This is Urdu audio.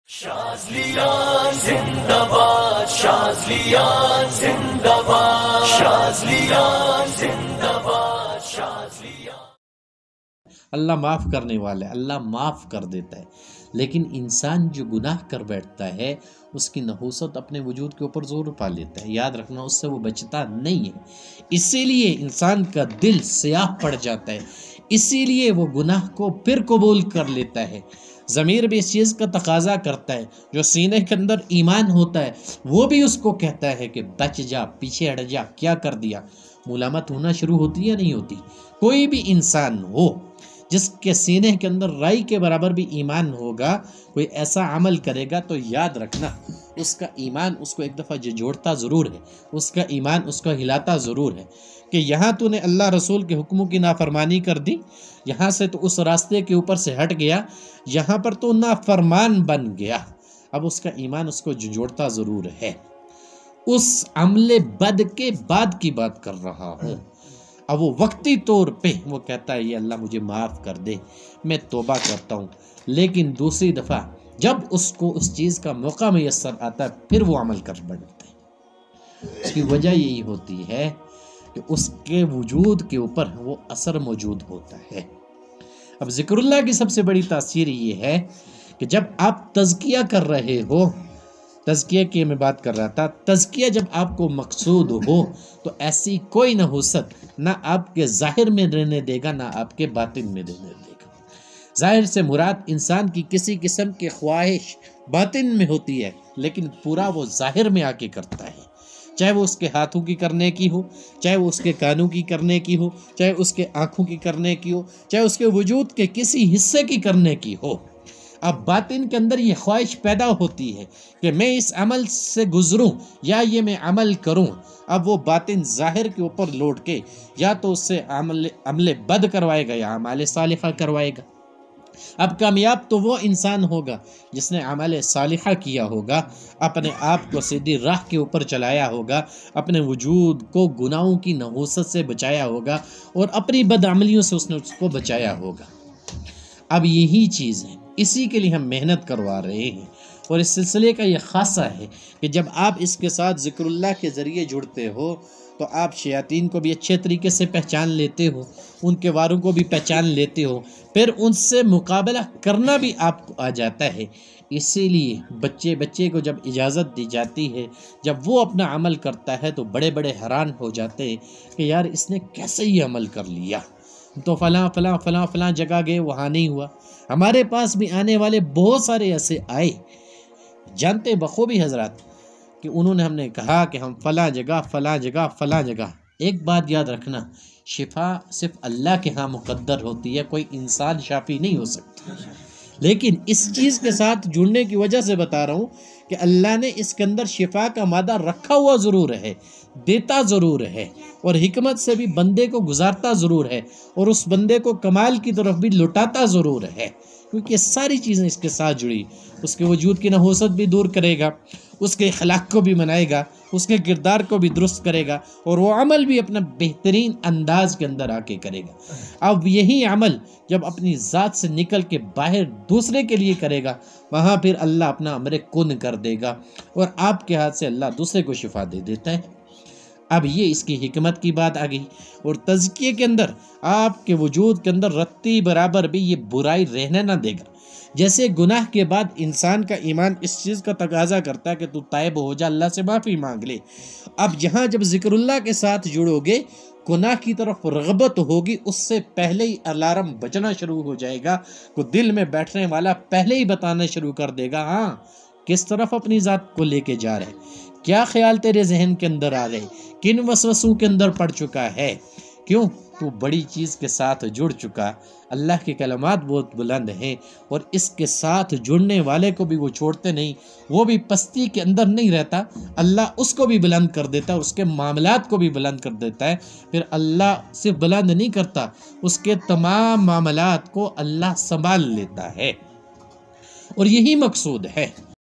شاذلیان زندہ باد، شاذلیان زندہ باد، شاذلیان زندہ باد، شاذلیان۔ اللہ معاف کرنے والا ہے، اللہ معاف کر دیتا ہے، لیکن انسان جو گناہ کر بیٹھتا ہے اس کی نحوست اپنے وجود کے اوپر زور پا لیتا ہے، یاد رکھنا اس سے وہ بچتا نہیں ہے۔ اسی لیے انسان کا دل سیاہ پڑ جاتا ہے، اسی لیے وہ گناہ کو پھر قبول کر لیتا ہے۔ ضمیر بھی اس چیز کا تقاضا کرتا ہے، جو سینے کے اندر ایمان ہوتا ہے وہ بھی اس کو کہتا ہے کہ بچ جا، پیچھے ہٹ جا، کیا کر دیا۔ ملامت ہونا شروع ہوتی یا نہیں ہوتی؟ کوئی بھی انسان ہو جس کے سینے کے اندر رائی کے برابر بھی ایمان ہوگا، کوئی ایسا عمل کرے گا تو یاد رکھنا اس کا ایمان اس کو ایک دفعہ جھنجھوڑتا ضرور ہے، اس کا ایمان اس کو ہلاتا ضرور ہے کہ یہاں تو نے اللہ رسول کے حکموں کی نافرمانی کر دی، یہاں سے تو اس راستے کے اوپر سے ہٹ گیا، یہاں پر تو نافرمان بن گیا۔ اب اس کا ایمان اس کو جھنجھوڑتا ضرور ہے۔ اس عمل بد کے بعد کی بات کر رہا ہوں۔ اب وہ وقتی طور پہ وہ کہتا ہے یہ اللہ مجھے معاف کر دے، میں توبہ کرتا ہوں، لیکن دوسری دفعہ جب اس کو اس چیز کا موقع میسر آتا ہے پھر وہ عمل کر بیٹھتا ہے۔ اس کی وجہ یہی ہوتی ہے کہ اس کے وجود کے اوپر وہ اثر موجود ہوتا ہے۔ اب ذکر اللہ کی سب سے بڑی تاثیر یہ ہے کہ جب آپ تزکیہ کر رہے ہو، تزکیہ کی میں بات کر رہا تھا، تزکیہ جب آپ کو مقصود ہو تو ایسی کوئی نحوست نہ آپ کے ظاہر میں رہنے دے گا نہ آپ کے باطن میں رہنے دے گا۔ ظاہر سے مراد انسان کی کسی قسم کی خواہش باطن میں ہوتی ہے، لیکن پورا وہ ظاہر میں آ کے کرتا ہے، چاہے وہ اس کے ہاتھوں کی کرنے کی ہو، چاہے وہ اس کے کانوں کی کرنے کی ہو، چاہے اس کے آنکھوں کی کرنے کی ہو، چاہے اس کے وجود کے کسی حصے کی کرنے کی ہو۔ اب باطن کے اندر یہ خواہش پیدا ہوتی ہے کہ میں اس عمل سے گزروں یا یہ میں عمل کروں۔ اب وہ باطن ظاہر کے اوپر لوٹ کے یا تو اس سے عمل بد کروائے گا یا عمل صالحہ کروائے گا۔ اب کامیاب تو وہ انسان ہوگا جس نے عمل صالحہ کیا ہوگا، اپنے آپ کو سیدھی راہ کے اوپر چلایا ہوگا، اپنے وجود کو گناہوں کی نحوست سے بچایا ہوگا اور اپنی بدعملیوں سے اس نے اس کو بچایا ہوگا۔ اب یہی چیز ہے، اسی کے لیے ہم محنت کروا رہے ہیں، اور اس سلسلے کا یہ خاصہ ہے کہ جب آپ اس کے ساتھ ذکر اللہ کے ذریعے جڑتے ہو تو آپ شیاطین کو بھی اچھے طریقے سے پہچان لیتے ہو، ان کے واروں کو بھی پہچان لیتے ہو، پھر ان سے مقابلہ کرنا بھی آپ کو آ جاتا ہے۔ اسی لیے بچے کو جب اجازت دی جاتی ہے، جب وہ اپنا عمل کرتا ہے تو بڑے بڑے حیران ہو جاتے ہیں کہ یار اس نے کیسے یہ عمل کر لیا، تو فلاں فلاں فلاں فلاں جگہ گئے وہاں نہیں ہوا۔ ہمارے پاس بھی آنے والے بہت سارے ایسے آئے، جانتے بخوبی حضرات کہ انہوں نے ہم نے کہا کہ ہم فلاں جگہ فلاں جگہ فلاں جگہ۔ ایک بات یاد رکھنا، شفا صرف اللہ کے ہاں مقدر ہوتی ہے، کوئی انسان شافی نہیں ہو سکتا، لیکن اس چیز کے ساتھ جڑنے کی وجہ سے بتا رہا ہوں کہ اللہ نے اس کے اندر شفا کا مادہ رکھا ہوا ضرور ہے، دیتا ضرور ہے، اور حکمت سے بھی بندے کو گزارتا ضرور ہے، اور اس بندے کو کمال کی طرف بھی لٹاتا ضرور ہے، کیونکہ یہ ساری چیزیں اس کے ساتھ جڑی۔ اس کے وجود کی نحوست بھی دور کرے گا، اس کے اخلاق کو بھی بنائے گا، اس کے کردار کو بھی درست کرے گا، اور وہ عمل بھی اپنا بہترین انداز کے اندر آ کے کرے گا۔ اب یہی عمل جب اپنی ذات سے نکل کے باہر دوسرے کے لیے کرے گا، وہاں پھر اللہ اپنا امر کن کر دے گا، اور آپ کے ہاتھ سے اللہ دوسرے کو شفا دے دیتا ہے۔ اب یہ اس کی حکمت کی بات آ گئی، اور تزکیے کے اندر آپ کے وجود کے اندر رتی برابر بھی یہ برائی رہنے نہ دے گا۔ جیسے گناہ کے بعد انسان کا ایمان اس چیز کا تقاضا کرتا ہے کہ تو تائب ہو جا، اللہ سے معافی مانگ لے۔ اب یہاں جب ذکر اللہ کے ساتھ جڑو گے، گناہ کی طرف رغبت ہوگی، اس سے پہلے ہی الارم بجنا شروع ہو جائے گا، کو دل میں بیٹھنے والا پہلے ہی بتانا شروع کر دے گا، ہاں کس طرف اپنی ذات کو لے کے جا رہے، کیا خیال تیرے ذہن کے اندر آ رہے، کن وسوسوں کے اندر پڑ چکا ہے، کیوں تو بڑی چیز کے ساتھ جڑ چکا۔ اللہ کے کلمات بہت بلند ہیں، اور اس کے ساتھ جڑنے والے کو بھی وہ چھوڑتے نہیں، وہ بھی پستی کے اندر نہیں رہتا، اللہ اس کو بھی بلند کر دیتا ہے، اس کے معاملات کو بھی بلند کر دیتا ہے۔ پھر اللہ صرف بلند نہیں کرتا، اس کے تمام معاملات کو اللہ سنبھال لیتا ہے، اور یہی مقصود ہے۔